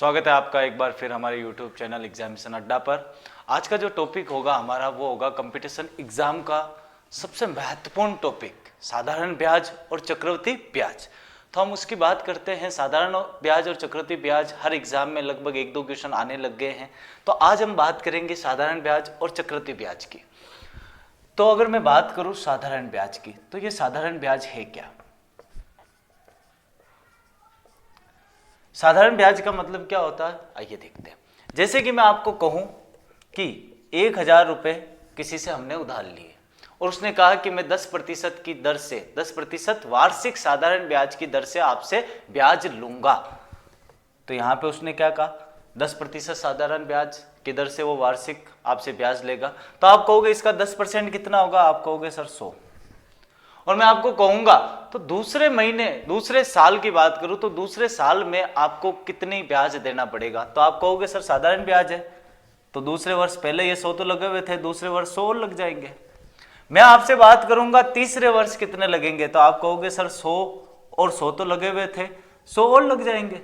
स्वागत है आपका एक बार फिर हमारे YouTube चैनल एग्जामिनेशन अड्डा पर। आज का जो टॉपिक होगा हमारा वो होगा कंपटीशन एग्जाम का सबसे महत्वपूर्ण टॉपिक, साधारण ब्याज और चक्रवृद्धि ब्याज। तो हम उसकी बात करते हैं। साधारण ब्याज और चक्रवृद्धि ब्याज हर एग्जाम में लगभग एक दो क्वेश्चन आने लग गए हैं, तो आज हम बात करेंगे साधारण ब्याज और चक्रवृद्धि ब्याज की। तो अगर मैं बात करूं साधारण ब्याज की, तो ये साधारण ब्याज है क्या? साधारण ब्याज का मतलब क्या होता है, आइए देखते हैं। जैसे कि मैं आपको कहूं कि 1000 रुपए किसी से हमने उधार लिए और उसने कहा कि मैं 10% की दर से 10% वार्षिक साधारण ब्याज की दर से आपसे ब्याज लूंगा। तो यहां पे उसने क्या कहा, 10% साधारण ब्याज की दर से वो वार्षिक आपसे ब्याज लेगा। तो आप कहोगे इसका 10% कितना होगा, आप कहोगे सर 100। और मैं आपको कहूंगा तो दूसरे महीने दूसरे साल की बात करूं तो दूसरे साल में आपको कितनी ब्याज देना पड़ेगा, तो आप कहोगे सर साधारण ब्याज है तो दूसरे वर्ष पहले ये 100 तो लगे हुए थे, दूसरे वर्ष 100 और लग जाएंगे। मैं आपसे बात करूंगा तीसरे वर्ष कितने लगेंगे, तो आप कहोगे सर 100 और 100 तो लगे हुए थे, 100 और लग जाएंगे।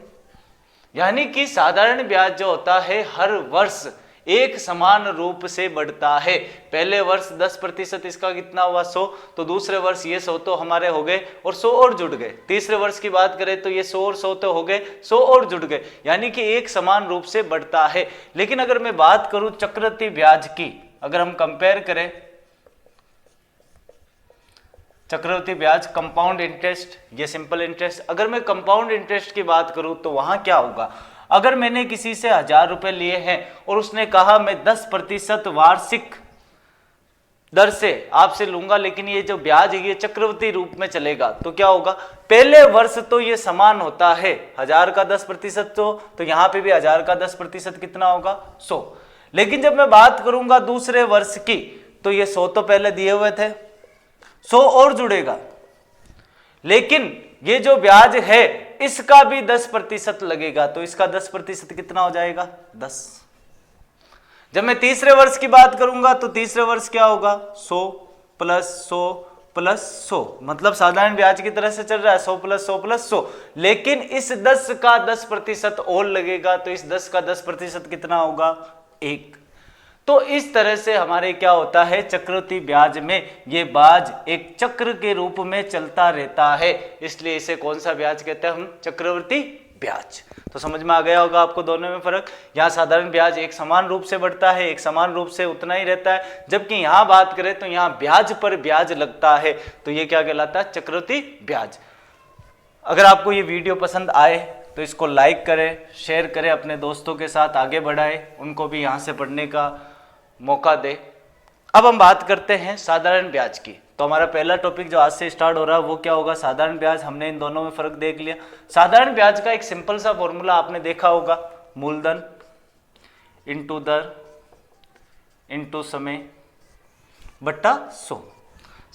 यानी कि साधारण ब्याज जो होता है हर वर्ष एक समान रूप से बढ़ता है। पहले वर्ष 10% इसका कितना हुआ 100, तो दूसरे वर्ष ये 100 तो हमारे हो गए और 100 और जुड़ गए। तीसरे वर्ष की बात करें तो ये 100 और 100 तो हो गए, 100 और जुड़ गए, यानी कि एक समान रूप से बढ़ता है। लेकिन अगर मैं बात करूं चक्रवृद्धि ब्याज की, अगर हम कंपेयर करें चक्रवृद्धि ब्याज, कंपाउंड इंटरेस्ट, ये सिंपल इंटरेस्ट, अगर मैं कंपाउंड इंटरेस्ट की बात करूं तो वहां क्या होगा। अगर मैंने किसी से 1000 रुपए लिए हैं और उसने कहा मैं 10% वार्षिक दर से आपसे लूंगा, लेकिन ये जो ब्याज है ये चक्रवृद्धि रूप में चलेगा, तो क्या होगा, पहले वर्ष तो ये समान होता है, 1000 का 10% तो यहां पे भी 1000 का 10% कितना होगा 100। लेकिन जब मैं बात करूंगा दूसरे वर्ष की, तो ये 100 तो पहले दिए हुए थे, 100 और जुड़ेगा, लेकिन ये जो ब्याज है इसका भी 10% लगेगा, तो इसका 10% कितना हो जाएगा 10। जब मैं तीसरे वर्ष की बात करूंगा तो तीसरे वर्ष क्या होगा 100 प्लस 100 प्लस 100, मतलब साधारण ब्याज की तरह से चल रहा है 100 प्लस 100 प्लस 100, लेकिन इस 10 का 10% और लगेगा, तो इस 10 का 10% कितना होगा 1। तो इस तरह से हमारे क्या होता है चक्रवृद्धि ब्याज में, ये ब्याज एक चक्र के रूप में चलता रहता है, इसलिए इसे कौन सा ब्याज कहते हैं हम, चक्रवृद्धि ब्याज। तो समझ में आ गया होगा आपको दोनों में फर्क। यहाँ साधारण ब्याज एक समान रूप से बढ़ता है, एक समान रूप से उतना ही रहता है, जबकि यहाँ बात करें तो यहाँ ब्याज पर ब्याज लगता है, तो ये क्या कहलाता है चक्रवृद्धि ब्याज। अगर आपको ये वीडियो पसंद आए तो इसको लाइक करें, शेयर करें, अपने दोस्तों के साथ आगे बढ़ाएं, उनको भी यहाँ से पढ़ने का मौका दे। अब हम बात करते हैं साधारण ब्याज की। तो हमारा पहला टॉपिक जो आज से स्टार्ट हो रहा है वो क्या होगा, साधारण ब्याज। हमने इन दोनों में फर्क देख लिया। साधारण ब्याज का एक सिंपल सा फॉर्मूला आपने देखा होगा, मूलधन इंटू दर इंटू समय बट्टा 100।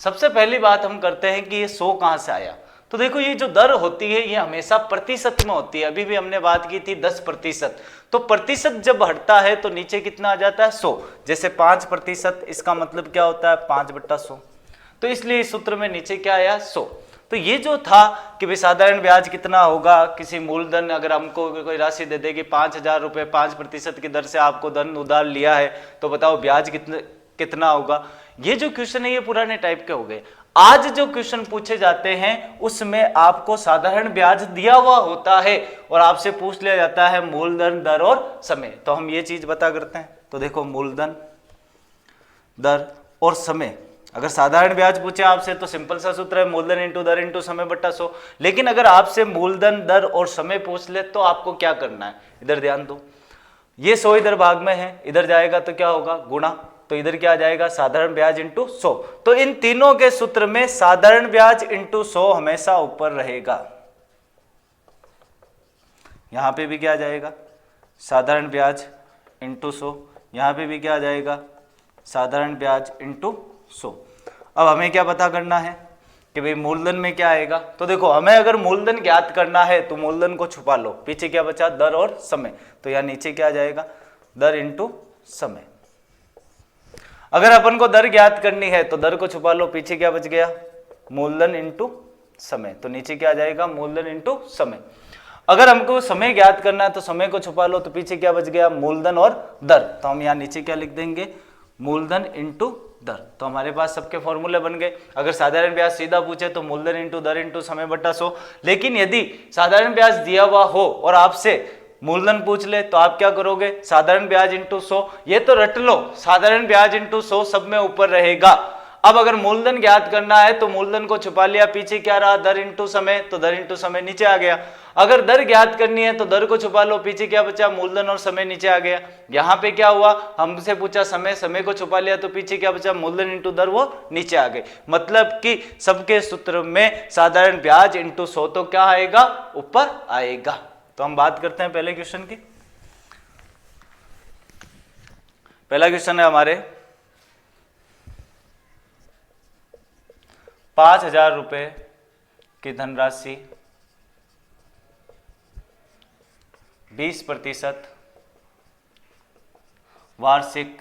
सबसे पहली बात हम करते हैं कि ये 100 कहां से आया। तो देखो ये जो दर होती है ये हमेशा प्रतिशत में होती है। अभी भी हमने बात की थी 10%, तो प्रतिशत जब हटता है तो नीचे कितना आ जाता है 100। जैसे 5%, इसका मतलब क्या होता है 5/100, तो इसलिए इस सूत्र में नीचे क्या आया 100। तो ये जो था कि भाई साधारण ब्याज कितना होगा, किसी मूलधन अगर हमको कोई राशि दे दे कि 5000 रुपए 5% की दर से आपको धन उधार लिया है, तो बताओ ब्याज कितना होगा। ये जो क्वेश्चन है ये पुराने टाइप के हो गए। आज जो क्वेश्चन पूछे जाते हैं उसमें आपको साधारण ब्याज दिया हुआ होता है और आपसे पूछ लिया जाता है मूलधन, दर और समय। तो हम ये चीज बता करते हैं। तो देखो मूलधन, दर और समय, अगर साधारण ब्याज पूछे आपसे तो सिंपल सा सूत्र है मूलधन इंटू दर इंटू समय बट्टा 100। लेकिन अगर आपसे मूलधन, दर और समय पूछ ले तो आपको क्या करना है, इधर ध्यान दो, ये 100 इधर भाग में है, इधर जाएगा तो क्या होगा गुणा, तो इधर क्या आ जाएगा साधारण ब्याज इंटू 100। तो इन तीनों के सूत्र में साधारण ब्याज इंटू 100 हमेशा ऊपर रहेगा। यहां पे भी क्या आ जाएगा साधारण ब्याज इंटू 100, यहां पे भी क्या आ जाएगा साधारण ब्याज इंटू 100। अब हमें क्या पता करना है कि भाई मूलधन में क्या आएगा। तो देखो हमें अगर मूलधन ज्ञात करना है तो मूलधन को छुपा लो, पीछे क्या बचा दर और समय, तो यहां नीचे क्या आ जाएगा दर इंटू समय। अगर अपन को दर ज्ञात करनी है तो दर को छुपा लो, पीछे क्या बच गया मूलधन इंटू समय, तो नीचे क्या आ जाएगा मूलधन इंटू समय। अगर हमको समय ज्ञात करना है तो समय को छुपा लो, तो पीछे क्या बच गया, मूलधन और दर। तो हम यहाँ नीचे क्या लिख देंगे, मूलधन इंटू दर। तो हमारे पास सबके फॉर्मूले बन गए। अगर साधारण ब्याज सीधा पूछे तो मूलधन इंटू दर इंटू समय बट्टा 100। लेकिन यदि साधारण ब्याज दिया हुआ हो और आपसे मूलधन पूछ ले तो आप क्या करोगे, साधारण ब्याज इंटू 100। ये तो रट लो, साधारण ब्याज इंटू 100 सब में ऊपर रहेगा। अब अगर मूलधन ज्ञात करना है तो मूलधन को छुपा लिया, पीछे क्या रहा, दर इंटू समय, तो दर इंटू समय नीचे आ गया। अगर दर ज्ञात करनी है तो दर को छुपा लो, पीछे क्या बचा, मूलधन और समय नीचे आ गया। यहां पे क्या हुआ, हमसे पूछा समय, समय को छुपा लिया तो पीछे क्या बचा, मूलधन इंटू दर, वो नीचे आ गए। मतलब कि सबके सूत्र में साधारण ब्याज इंटू 100 तो क्या आएगा, ऊपर आएगा। तो हम बात करते हैं पहले क्वेश्चन की। पहला क्वेश्चन है हमारे 5,000 रुपए की धनराशि 20% वार्षिक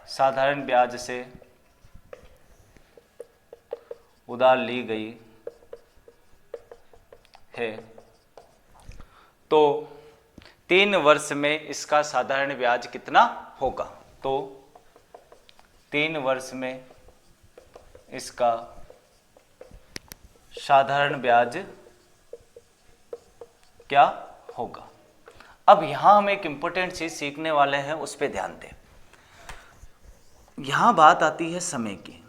साधारण ब्याज से उधार ली गई है, तो 3 वर्ष में इसका साधारण ब्याज कितना होगा। तो 3 वर्ष में इसका साधारण ब्याज क्या होगा। अब यहां हम एक इंपॉर्टेंट चीज सीखने वाले हैं, उस पर ध्यान दें। यहां बात आती है समय की।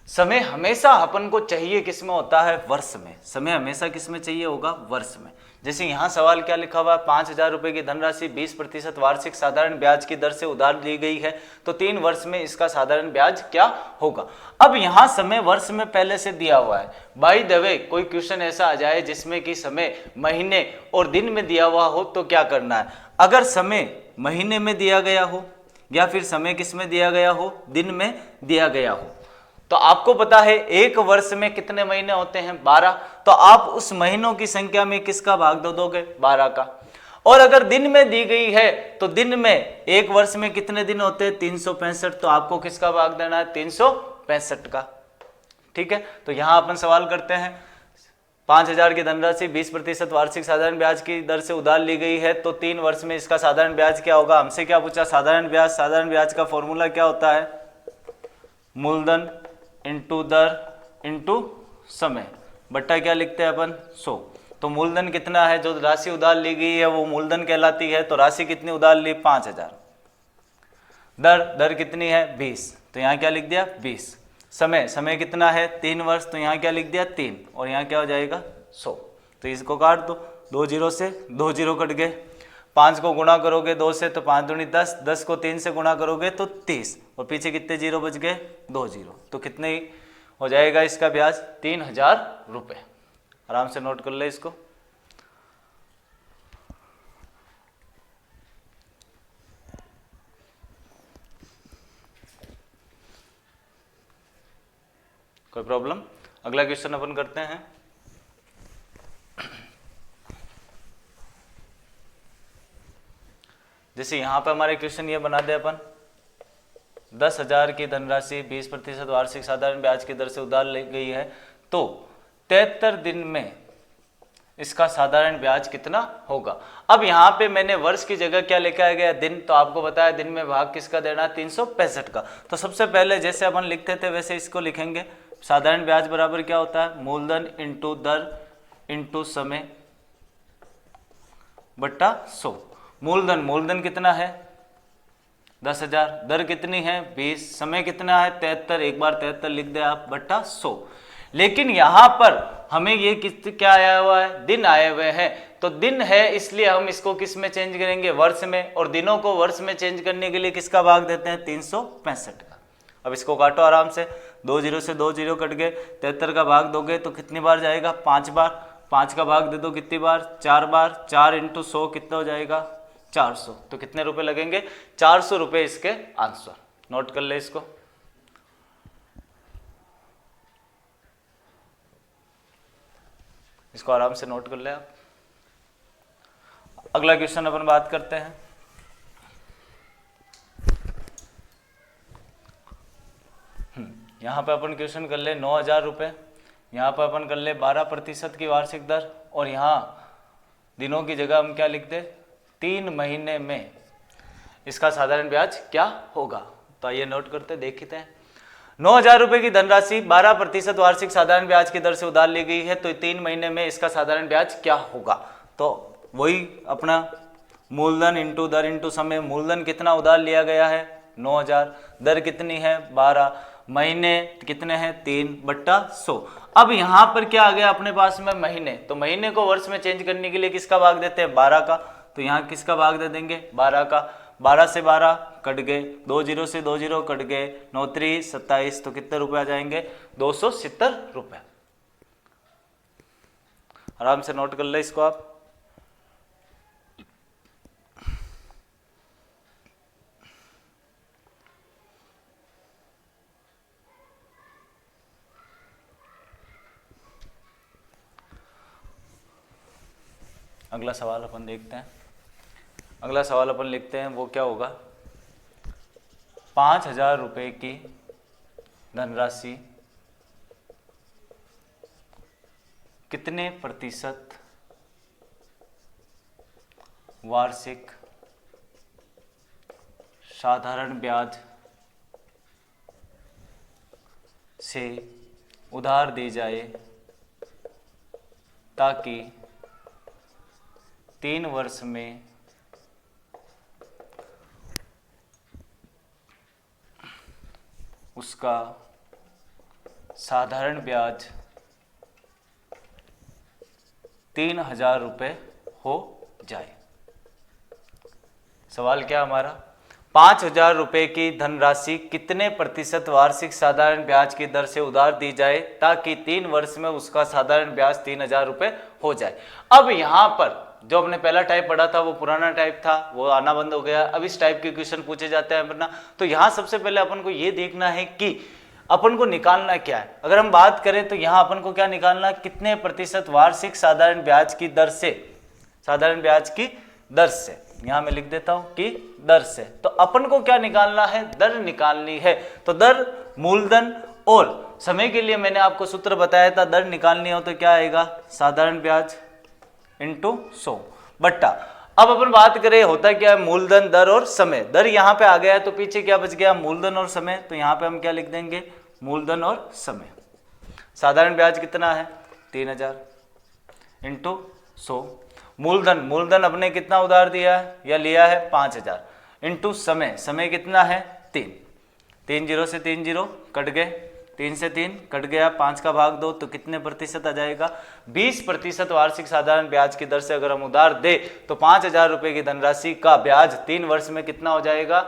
समय हमेशा अपन को चाहिए किस में होता है, वर्ष में। समय हमेशा किस में चाहिए होगा, वर्ष में। जैसे यहां सवाल क्या लिखा हुआ है, 5,000 रुपए की धनराशि 20% वार्षिक साधारण ब्याज की दर से उधार ली गई है, तो 3 वर्ष में इसका साधारण ब्याज क्या होगा। अब यहां समय वर्ष में पहले से दिया हुआ है। बाय द वे, कोई क्वेश्चन ऐसा आ जाए जिसमें कि समय महीने और दिन में दिया हुआ हो तो क्या करना है। अगर समय महीने में दिया गया हो या फिर समय किस में दिया गया हो, दिन में दिया गया हो, तो आपको पता है एक वर्ष में कितने महीने होते हैं, 12। तो आप उस महीनों की संख्या में किसका भाग दे दोगे, 12 का। और अगर दिन में दी गई है तो दिन में एक वर्ष में कितने दिन होते हैं, 365, तो आपको किसका भाग देना है, 365 का। ठीक है, तो यहां अपन सवाल करते हैं, 5,000 की धनराशि 20% वार्षिक साधारण ब्याज की दर से उधार ली गई है, तो 3 वर्ष में इसका साधारण ब्याज क्या होगा। हमसे क्या पूछा, साधारण ब्याज। साधारण ब्याज का फॉर्मूला क्या होता है, मूलधन इंटू दर इंटू समय बट्टा क्या लिखते हैं अपन, 100। तो मूलधन कितना है, जो राशि उधार ली गई है वो मूलधन कहलाती है। तो राशि कितनी उधार ली, 5,000। दर कितनी है, 20, तो यहाँ क्या लिख दिया, 20। समय कितना है, 3 वर्ष, तो यहाँ क्या लिख दिया, 3, और यहाँ क्या हो जाएगा, 100। तो इसको काट दो, 2 जीरो से 2 जीरो कट गए। 5 को गुणा करोगे 2 से तो 5 दूनी 10, 10 को 3 से गुणा करोगे तो 30, और पीछे कितने जीरो बच गए, 2 जीरो। तो कितने हो जाएगा इसका ब्याज, 3,000 रुपये। आराम से नोट कर ले इसको। कोई प्रॉब्लम। अगला क्वेश्चन अपन करते हैं। जैसे यहां पे हमारे क्वेश्चन ये बना दे अपन, 10,000 की धनराशि 20% वार्षिक साधारण ब्याज की दर से उधार ली गई है, तो 73 दिन में इसका साधारण ब्याज कितना होगा। अब यहाँ पे मैंने वर्ष की जगह क्या लिखा गया, दिन। तो आपको बताया दिन में भाग किसका देना है, 365 का। तो सबसे पहले जैसे अपन लिखते थे वैसे इसको लिखेंगे। साधारण ब्याज बराबर क्या होता है, मूलधन इंटू दर इंटू समय बट्टा 100। मूलधन कितना है, 10,000। दर कितनी है, 20। समय कितना है, 73, एक बार 73 लिख दे आप, बट्टा 100। लेकिन यहां पर हमें ये क्या आया हुआ है, दिन आए हुए हैं। तो दिन है इसलिए हम इसको किस में चेंज करेंगे, वर्ष में। और दिनों को वर्ष में चेंज करने के लिए किसका भाग देते हैं, 365 का। अब इसको काटो आराम से, 2 जीरो से 2 जीरो कट गए। 73 का भाग दोगे तो कितनी बार जाएगा, 5 बार। 5 का भाग दे दो कितनी बार, 4 बार। 4 इंटू 100 कितना हो जाएगा, 400। तो कितने रुपए लगेंगे, 400 रुपए इसके आंसर। नोट कर ले इसको। इसको आराम से नोट कर ले आप। अगला क्वेश्चन अपन बात करते हैं। यहां पे अपन क्वेश्चन कर ले, 9,000 रुपए यहाँ पर अपन कर ले 12% की वार्षिक दर, और यहाँ दिनों की जगह हम क्या लिख दे 3 महीने में इसका साधारण ब्याज क्या होगा। तो आइए नोट करते देखते हैं। 9,000 रुपए की धनराशि 12% वार्षिक साधारण ब्याज की दर से उधार ली गई है, तो 3 महीने में इसका साधारण ब्याज क्या होगा। तो वही अपना मूलधन इंटू दर इंटू समय। मूलधन कितना उधार लिया गया है 9,000, दर कितनी है 12, महीने कितने हैं 3/100। अब यहाँ पर क्या आ गया अपने पास में महीने, तो महीने को वर्ष में चेंज करने के लिए किसका भाग देते हैं 12 का, तो यहाँ किसका भाग दे देंगे 12 का। 12 से 12 कट गए, 2 0 से 2 0 कट गए, 9 3 27, तो कितने रुपए आ जाएंगे 270 रुपए। आराम से नोट कर ले इसको आप। अगला सवाल अपन देखते हैं। अगला सवाल अपन लिखते हैं, वो क्या होगा 5,000 रुपए की धनराशि कितने प्रतिशत वार्षिक साधारण ब्याज से उधार दी जाए ताकि 3 वर्ष में उसका साधारण ब्याज 3,000 रुपये हो जाए। सवाल क्या हमारा 5,000 रुपये की धनराशि कितने प्रतिशत वार्षिक साधारण ब्याज की दर से उधार दी जाए ताकि 3 वर्ष में उसका साधारण ब्याज 3,000 रुपये हो जाए। अब यहाँ पर जो हमने पहला टाइप पढ़ा था वो पुराना टाइप था, वो आना बंद हो गया। अब इस टाइप के क्वेश्चन पूछे जाते हैं अपना। तो यहाँ सबसे पहले अपन को ये देखना है कि अपन को निकालना क्या है। अगर हम बात करें तो यहाँ अपन को क्या निकालना, कितने प्रतिशत वार्षिक साधारण ब्याज की दर से, साधारण ब्याज की दर से, यहाँ मैं लिख देता हूं कि दर से। तो अपन को क्या निकालना है, दर निकालनी है। तो दर, मूलधन और समय के लिए मैंने आपको सूत्र बताया था, दर निकालनी हो तो क्या आएगा साधारण ब्याज इंटू 100 बट्टा। अब अपन बात करें होता क्या है मूलधन, दर और समय। दर यहाँ पे आ गया है तो पीछे क्या बच गया मूलधन और समय, तो यहाँ पे हम क्या लिख देंगे मूलधन और समय। साधारण ब्याज कितना है 3,000 इंटू 100। मूलधन, मूलधन अपने कितना उधार दिया है या लिया है 5,000 इंटू समय, समय कितना है 3। 3 0 से 3 0 कट गए, 3 से 3 कट गया, 5 का भाग 2, तो कितने प्रतिशत आ जाएगा 20% वार्षिक साधारण ब्याज की दर से अगर हम उधार दे तो 5,000 रुपए की धनराशि का ब्याज 3 वर्ष में कितना हो जाएगा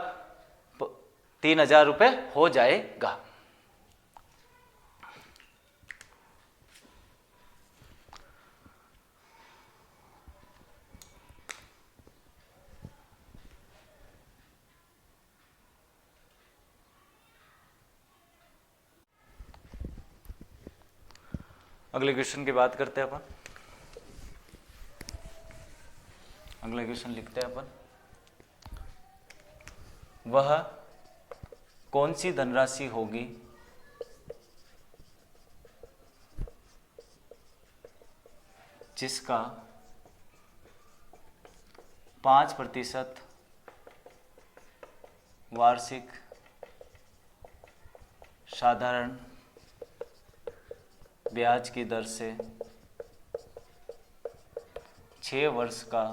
3,000 रुपए हो जाएगा। अगले क्वेश्चन की बात करते हैं अपन। अगला क्वेश्चन लिखते हैं अपन, वह कौन सी धनराशि होगी जिसका 5% वार्षिक साधारण ब्याज की दर से 6 वर्ष का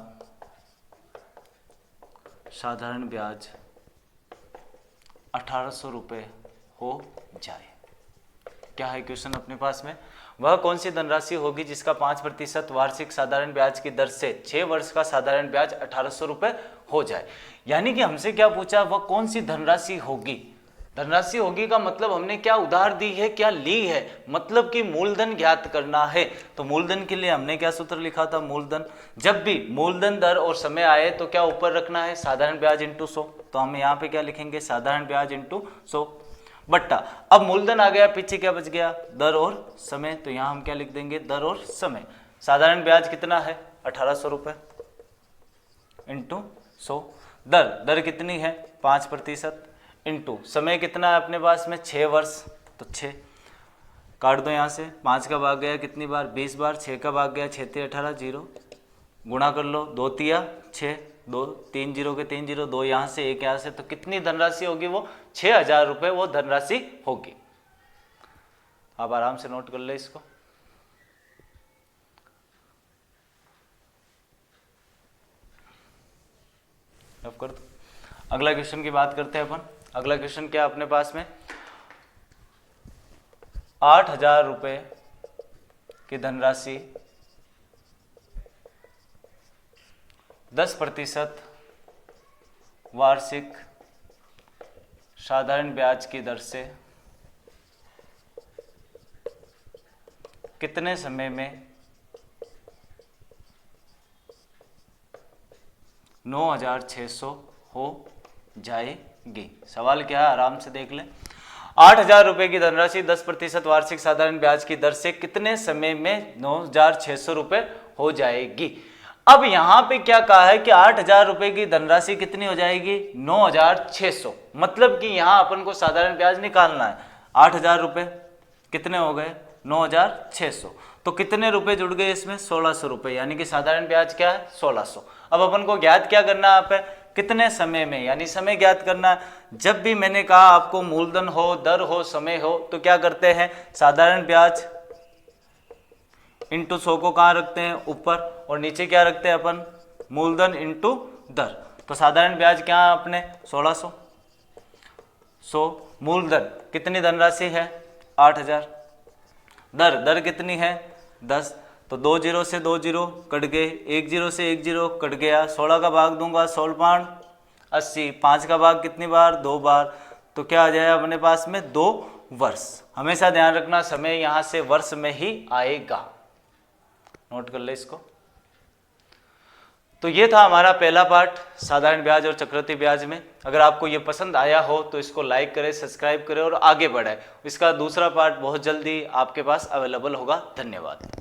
साधारण ब्याज 1,800 रुपये हो जाए। क्या है क्वेश्चन अपने पास में, वह कौन सी धनराशि होगी जिसका 5% वार्षिक साधारण ब्याज की दर से 6 वर्ष का साधारण ब्याज 1,800 रुपये हो जाए। यानी कि हमसे क्या पूछा, वह कौन सी धनराशि होगी। धनराशि होगी का मतलब हमने क्या उधार दी है क्या ली है, मतलब कि मूलधन ज्ञात करना है। तो मूलधन के लिए हमने क्या सूत्र लिखा था, मूलधन, जब भी मूलधन, दर और समय आए तो क्या ऊपर रखना है साधारण ब्याज इंटू 100। तो हम यहाँ पे क्या लिखेंगे साधारण ब्याज इंटू 100 बट्टा। अब मूलधन आ गया, पीछे क्या बच गया दर और समय, तो यहाँ हम क्या लिख देंगे दर और समय। साधारण ब्याज कितना है 1,800 रुपये इंटू 100। दर कितनी है 5% इंटू समय कितना है अपने पास में 6 वर्ष, तो 6 काट दो यहाँ से, 5 का भाग गया कितनी बार, 20 बार, 6 का भाग गया 6 3 18 0, गुणा कर लो, 2 तिया 6, 2 3 0 के 3 0, 2 यहाँ से 1 यहाँ से, तो कितनी धनराशि होगी वो 6,000 रुपये वो धनराशि होगी। आप आराम से नोट कर ले इसको। अब कर दो। अगला क्वेश्चन की बात करते हैं अपन। अगला क्वेश्चन क्या अपने पास में, 8,000 रुपये की धनराशि 10% वार्षिक साधारण ब्याज की दर से कितने समय में 9,600 हो जाएगी। सवाल क्या है, आराम से देख लें। 8,000 रुपये की धनराशि 10% वार्षिक साधारण ब्याज की दर से कितने समय में 9,600 रुपये हो जाएगी। अब यहां पे क्या कहा है कि 8,000 रुपये की धनराशि कितनी हो जाएगी, 9,600, मतलब कि यहां अपन को साधारण ब्याज निकालना है। 8,000 रुपये कितने हो गए, 9,600, तो कितने रुपए जुड़ गए इसमें, 1,600 रुपये, यानी कि साधारण ब्याज क्या है 1,600। अब अपन को ज्ञात क्या करना है, आप कितने समय में, यानी समय ज्ञात करना है। जब भी मैंने कहा आपको मूलधन हो, दर हो, समय हो, तो क्या करते हैं, साधारण ब्याज इंटू 100 को कहाँ रखते हैं, ऊपर, और नीचे क्या रखते हैं अपन, मूलधन इंटू दर। तो साधारण ब्याज क्या है अपने 1,600, 100 मूलधन कितनी धनराशि है 8,000, दर कितनी है 10, तो 2 0 से 2 0 कट गए, 1 0 से 1 0 कट गया, 16 का भाग दूंगा 16 5 80, 5 का भाग कितनी बार, 2 बार, तो क्या आ जाएगा अपने पास में 2 वर्ष। हमेशा ध्यान रखना समय यहाँ से वर्ष में ही आएगा, नोट कर ले इसको। तो ये था हमारा पहला पार्ट साधारण ब्याज और चक्रवृद्धि ब्याज में। अगर आपको ये पसंद आया हो तो इसको लाइक करें, सब्सक्राइब करें और आगे बढ़ाएं। इसका दूसरा पार्ट बहुत जल्दी आपके पास अवेलेबल होगा। धन्यवाद।